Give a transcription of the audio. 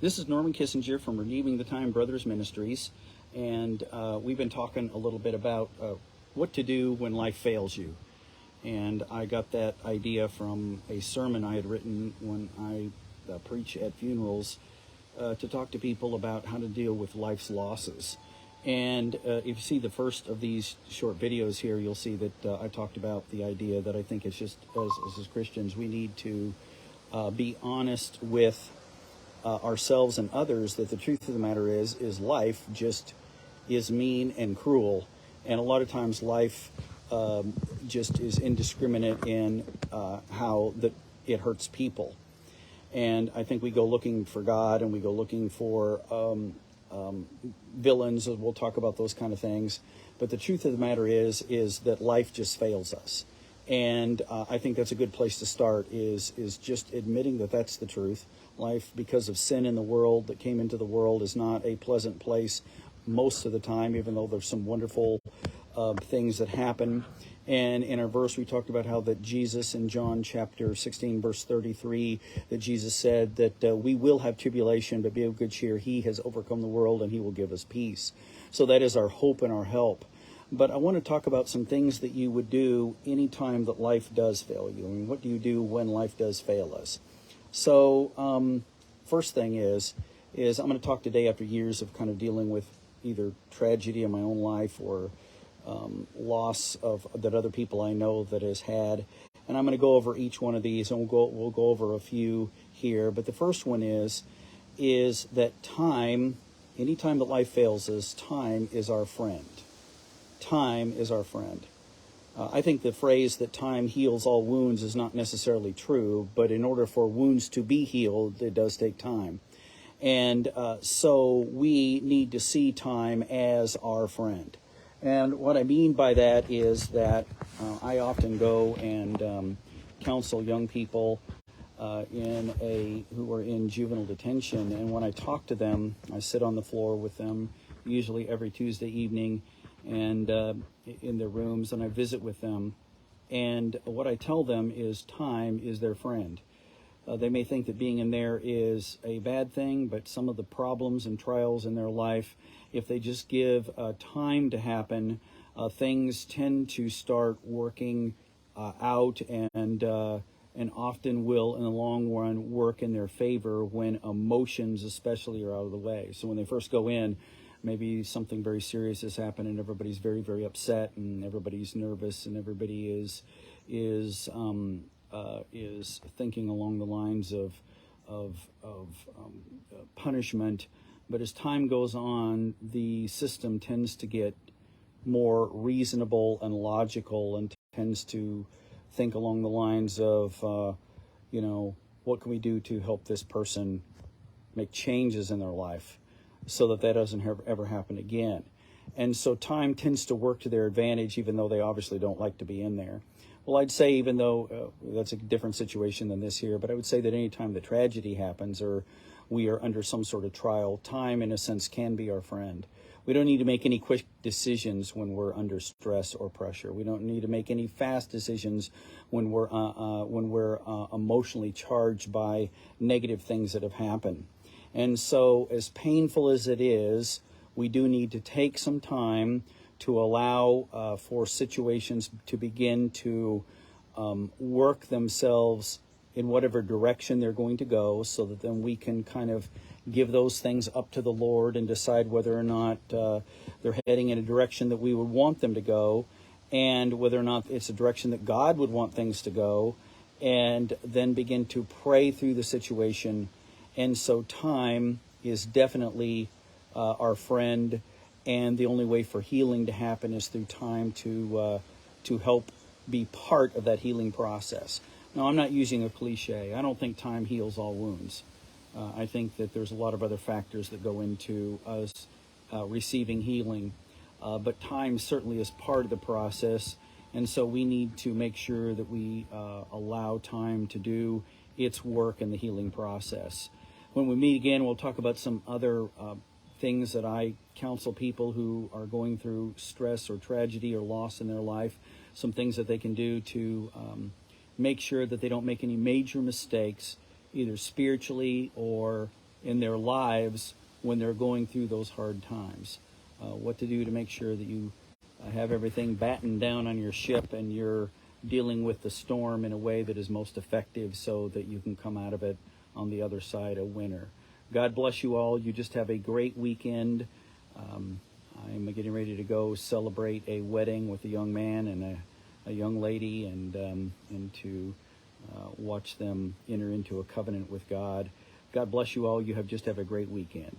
This is Norman Kissinger from Redeeming the Time Brothers Ministries, and we've been talking a little bit about what to do when life fails you. And I got that idea from a sermon I had written when I preach at funerals to talk to people about how to deal with life's losses. And if you see the first of these short videos here, you'll see that I talked about the idea that I think it's just, as Christians, we need to be honest with ourselves and others, that the truth of the matter is life just is mean and cruel. And a lot of times life just is indiscriminate in how it hurts people. And I think we go looking for God, and we go looking for villains, and we'll talk about those kind of things. But the truth of the matter is that life just fails us. And I think that's a good place to start, is just admitting that that's the truth. Life, because of sin in the world that came into the world, is not a pleasant place most of the time, even though there's some wonderful things that happen. And in our verse, we talked about how that Jesus in John chapter 16, verse 33, that Jesus said that we will have tribulation, but be of good cheer. He has overcome the world, and he will give us peace. So that is our hope and our help. But I want to talk about some things that you would do anytime that life does fail you. I mean, what do you do when life does fail us? So first thing is I'm going to talk today after years of kind of dealing with either tragedy in my own life or loss that other people I know that has had. And I'm going to go over each one of these, and we'll go over a few here. But the first one is that time, anytime that life fails us, time is our friend. Time is our friend. I think the phrase that time heals all wounds is not necessarily true, but in order for wounds to be healed, it does take time. And so we need to see time as our friend. And what I mean by that is that I often go and counsel young people who are in juvenile detention. And when I talk to them, I sit on the floor with them, usually every Tuesday evening, and in their rooms, and I visit with them. And what I tell them is time is their friend. They may think that being in there is a bad thing, but some of the problems and trials in their life, if they just give time to happen, things tend to start working out, and often will, in the long run, work in their favor when emotions especially are out of the way. So when they first go in, maybe something very serious has happened, and everybody's very, very upset, and everybody's nervous, and everybody is thinking along the lines of punishment. But as time goes on, the system tends to get more reasonable and logical, and tends to think along the lines of, what can we do to help this person make changes in their life so that doesn't ever happen again. And so time tends to work to their advantage, even though they obviously don't like to be in there. Well, I'd say, even though that's a different situation than this here, but I would say that any time the tragedy happens or we are under some sort of trial, time, in a sense, can be our friend. We don't need to make any quick decisions when we're under stress or pressure. We don't need to make any fast decisions when we're emotionally charged by negative things that have happened. And so, as painful as it is, we do need to take some time to allow for situations to begin to work themselves in whatever direction they're going to go, so that then we can kind of give those things up to the Lord and decide whether or not they're heading in a direction that we would want them to go, and whether or not it's a direction that God would want things to go, and then begin to pray through the situation. And so time is definitely our friend, and the only way for healing to happen is through time to help be part of that healing process. Now, I'm not using a cliche. I don't think time heals all wounds. I think that there's a lot of other factors that go into us receiving healing, but time certainly is part of the process, and so we need to make sure that we allow time to do its work in the healing process. When we meet again, we'll talk about some other things that I counsel people who are going through stress or tragedy or loss in their life, some things that they can do to make sure that they don't make any major mistakes, either spiritually or in their lives when they're going through those hard times. What to do to make sure that you have everything battened down on your ship and you're dealing with the storm in a way that is most effective so that you can come out of it on the other side a winner. God bless you all. You just have a great weekend. I'm getting ready to go celebrate a wedding with a young man and a young lady, and to watch them enter into a covenant with God. God bless you all. You just have a great weekend.